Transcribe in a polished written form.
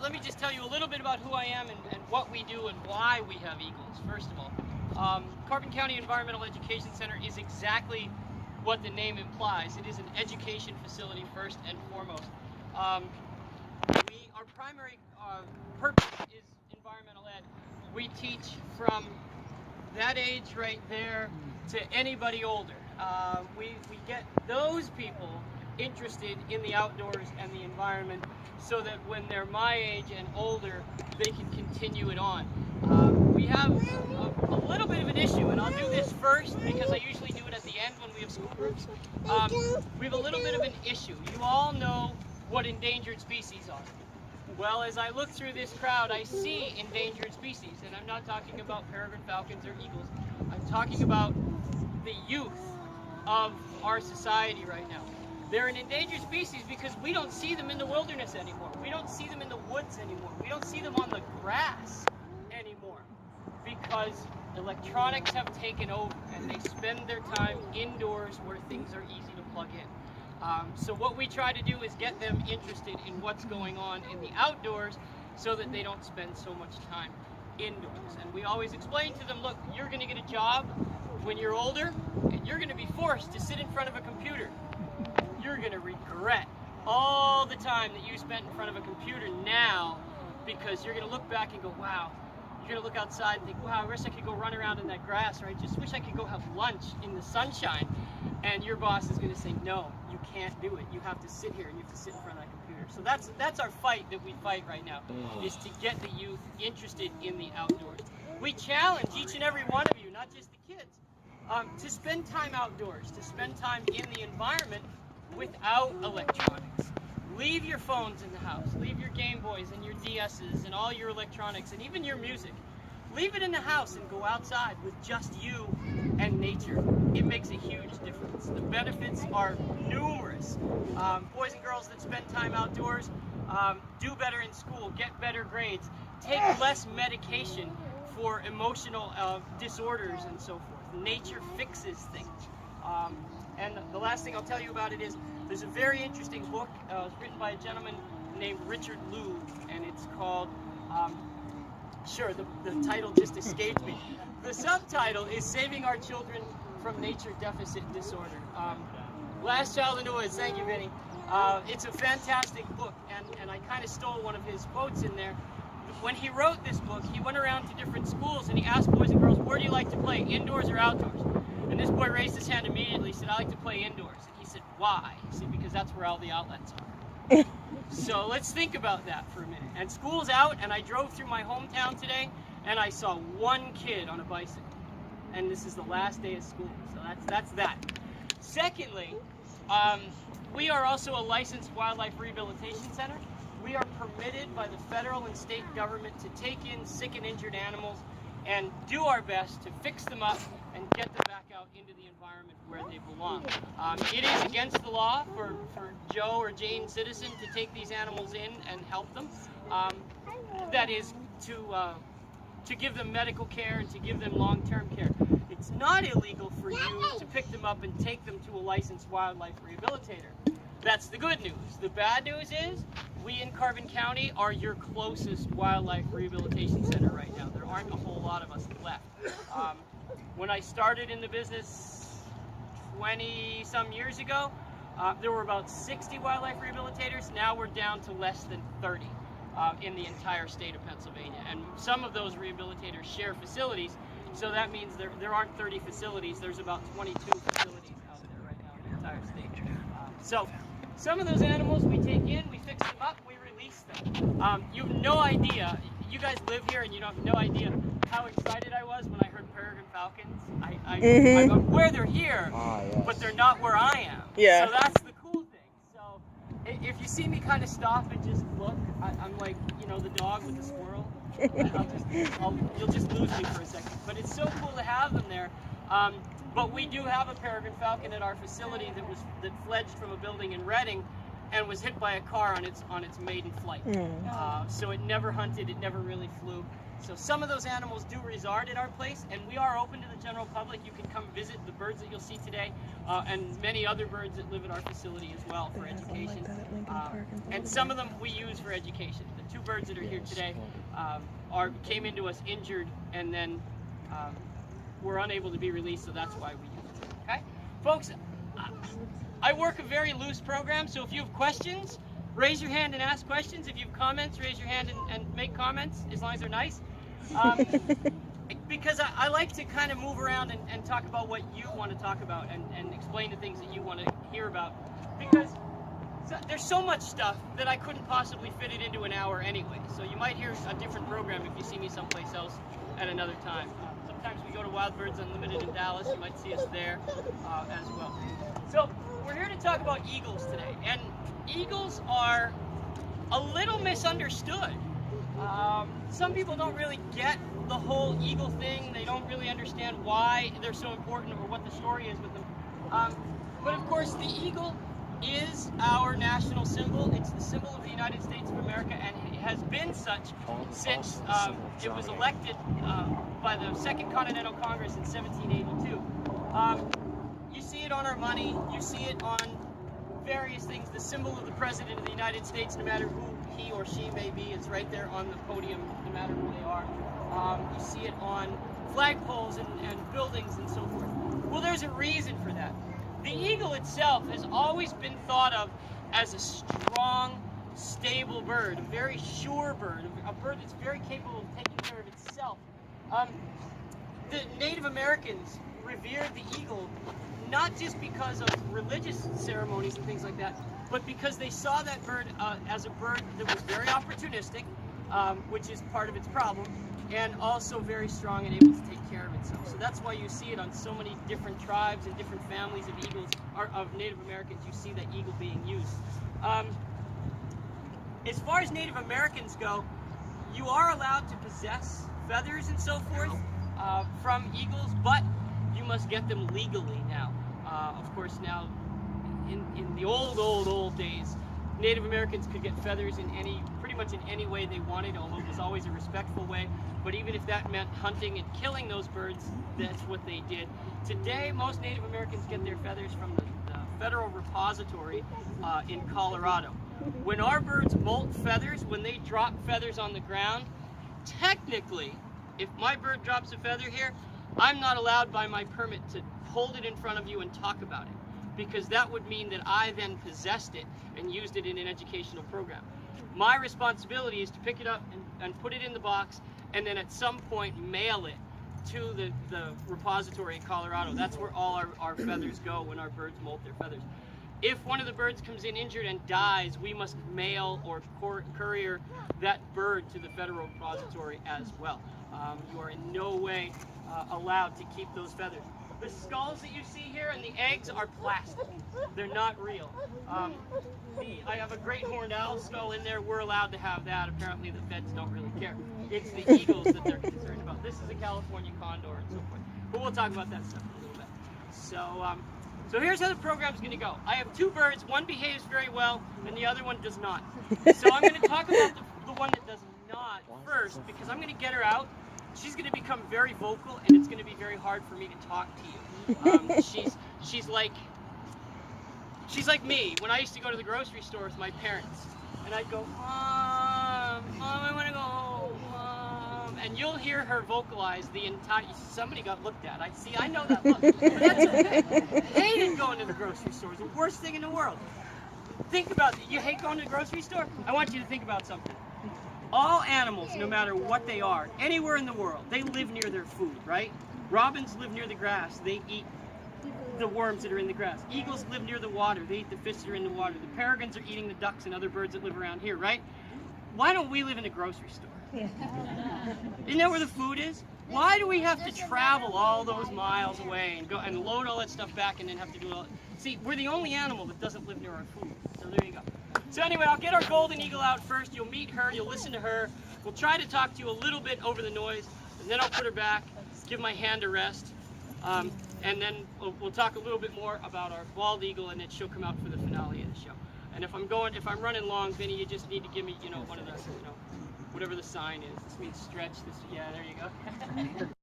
let me just tell you a little bit about who I am and what we do and why we have eagles. First of all, Carbon County Environmental Education Center is exactly what the name implies. It is an education facility first and foremost. Our primary purpose is environmental ed. We teach from that age right there to anybody older. We get those people interested in the outdoors and the environment so that when they're my age and older, they can continue it on. We have a little bit of an issue, and I'll do this first because I usually do it at the end when we have school groups. We have a little bit of an issue. You all know what endangered species are. Well, as I look through this crowd, I see endangered species, and I'm not talking about peregrine falcons or eagles. I'm talking about the youth of our society right now. They're an endangered species because we don't see them in the wilderness anymore. We don't see them in the woods anymore. We don't see them on the grass anymore because electronics have taken over and they spend their time indoors where things are easy to plug in. So what we try to do is get them interested in what's going on in the outdoors so that they don't spend so much time indoors. And we always explain to them, look, you're going to get a job when you're older and you're going to be forced to sit in front of a computer. You're going to regret all the time that you spent in front of a computer now because you're going to look back and go, wow. You're going to look outside and think, wow, I wish I could go run around in that grass, or I just wish I could go have lunch in the sunshine. And your boss is going to say, no, you can't do it. You have to sit here and you have to sit in front of that computer. So that's our fight that we fight right now, is to get the youth interested in the outdoors. We challenge each and every one of you, not just the kids, to spend time outdoors, to spend time in the environment without electronics. Leave your phones in the house. Leave your Game Boys and your DS's and all your electronics and even your music. Leave it in the house and go outside with just you and nature. It makes a huge difference. The benefits are numerous. Boys and girls that spend time outdoors do better in school, get better grades, take less medication for emotional disorders and so forth. Nature fixes things. And the last thing I'll tell you about it is there's a very interesting book. It was written by a gentleman named Richard Louv, and it's called, the title just escaped me. The subtitle is Saving Our Children from Nature Deficit Disorder. Last Child in the Woods, thank you, Vinny. It's a fantastic book, and I kind of stole one of his quotes in there. When he wrote this book, he went around to different schools and he asked boys and girls, where do you like to play, indoors or outdoors? And this boy raised his hand immediately, said, I like to play indoors. And he said, why? He said, because that's where all the outlets are. So let's think about that for a minute. And school's out, and I drove through my hometown today, and I saw one kid on a bicycle. And this is the last day of school, so that's that. Secondly, we are also a licensed wildlife rehabilitation center. We are permitted by the federal and state government to take in sick and injured animals and do our best to fix them up and get them back out into the environment where they belong. It is against the law for Joe or Jane Citizen to take these animals in and help them. That is to give them medical care and to give them long-term care. It's not illegal for you to pick them up and take them to a licensed wildlife rehabilitator. That's the good news. The bad news is we in Carbon County are your closest wildlife rehabilitation center right now. There aren't a whole lot of us left. When I started in the business 20-some years ago, there were about 60 wildlife rehabilitators. Now we're down to less than 30 in the entire state of Pennsylvania. And some of those rehabilitators share facilities, so that means there aren't 30 facilities. There's about 22 facilities out there right now in the entire state. So some of those animals we take in, we fix them up, we release them. You have no idea. You guys live here and you have no idea how excited I was when I heard peregrine falcons. I'm aware they're here, but they're not where I am. Yeah. So that's the cool thing. So if you see me kind of stop and just look, I'm like, the dog with the squirrel. You'll just lose me for a second. But it's so cool to have them there. But we do have a peregrine falcon at our facility that fledged from a building in Reading and was hit by a car on its maiden flight. So it never hunted, it never really flew. So some of those animals do reside at our place, and we are open to the general public. You can come visit the birds that you'll see today, and many other birds that live at our facility as well for education. And some of them we use for education. The 2 birds that are here today came into us injured, and then were unable to be released, so that's why we use it. Okay, folks, I work a very loose program, so if you have questions, raise your hand and ask questions. If you have comments, raise your hand and make comments, as long as they're nice. Because I like to kind of move around and talk about what you want to talk about and explain the things that you want to hear about. Because there's so much stuff that I couldn't possibly fit it into an hour anyway. So you might hear a different program if you see me someplace else at another time. Sometimes we go to Wild Birds Unlimited in Dallas. You might see us there as well. So we're here to talk about eagles today. And eagles are a little misunderstood. Some people don't really get the whole eagle thing. They don't really understand why they're so important or what the story is with them. But of course, the eagle is our national symbol. It's the symbol of the United States of America, and it has been such since it was elected by the Second Continental Congress in 1782. You see it on our money. You see it on various things. The symbol of the President of the United States, no matter who he or she may be, is right there on the podium, no matter who they are. You see it on flagpoles and buildings and so forth. Well, there's a reason for that. The eagle itself has always been thought of as a strong, stable bird, a very sure bird, a bird that's very capable of taking care of itself. The Native Americans revered the eagle not just because of religious ceremonies and things like that, but because they saw that bird as a bird that was very opportunistic, which is part of its problem, and also very strong and able to take care of itself. So that's why you see it on so many different tribes and different families of eagles, or of Native Americans. You see that eagle being used. As far as Native Americans go, you are allowed to possess feathers and so forth from eagles, but you must get them legally now. Of course, now in the old days, Native Americans could get feathers in pretty much in any way they wanted, although it was always a respectful way. But even if that meant hunting and killing those birds, that's what they did. Today, most Native Americans get their feathers from the federal repository in Colorado. When our birds molt feathers, when they drop feathers on the ground, technically, if my bird drops a feather here, I'm not allowed by my permit to hold it in front of you and talk about it, because that would mean that I then possessed it and used it in an educational program. My responsibility is to pick it up and put it in the box, and then at some point mail it to the repository in Colorado. That's where all our feathers go when our birds molt their feathers. If one of the birds comes in injured and dies, we must mail or courier that bird to the federal repository as well. You are in no way allowed to keep those feathers. The skulls that you see here and the eggs are plastic. They're not real. I have a great horned owl skull in there. We're allowed to have that. Apparently the feds don't really care. It's the eagles that they're concerned about. This is a California condor and so forth. But we'll talk about that stuff in a little bit. So here's how the program's going to go. I have 2 birds. One behaves very well and the other one does not. So I'm going to talk about the one that does not first, because I'm going to get her out. She's going to become very vocal, and it's going to be very hard for me to talk to you. She's like me when I used to go to the grocery store with my parents, and I'd go, Mom, I want to go home, Mom. And you'll hear her vocalize the entire. Somebody got looked at. I know that look, but that's okay. I hated going to the grocery store. It's the worst thing in the world. Think about it. You hate going to the grocery store? I want you to think about something. All animals, no matter what they are, anywhere in the world, they live near their food, right? Robins live near the grass. They eat the worms that are in the grass. Eagles live near the water. They eat the fish that are in the water. The peregrines are eating the ducks and other birds that live around here, right? Why don't we live in a grocery store? Isn't that where the food is? Why do we have to travel all those miles away and go and load all that stuff back and then have to do all? See, we're the only animal that doesn't live near our food. So there you go. So anyway, I'll get our golden eagle out first. You'll meet her, you'll listen to her. We'll try to talk to you a little bit over the noise, and then I'll put her back, give my hand a rest, and then we'll talk a little bit more about our bald eagle, and then she'll come out for the finale of the show. And if I'm running long, Vinny, you just need to give me, one of the, whatever the sign is. This means stretch. This, yeah, there you go.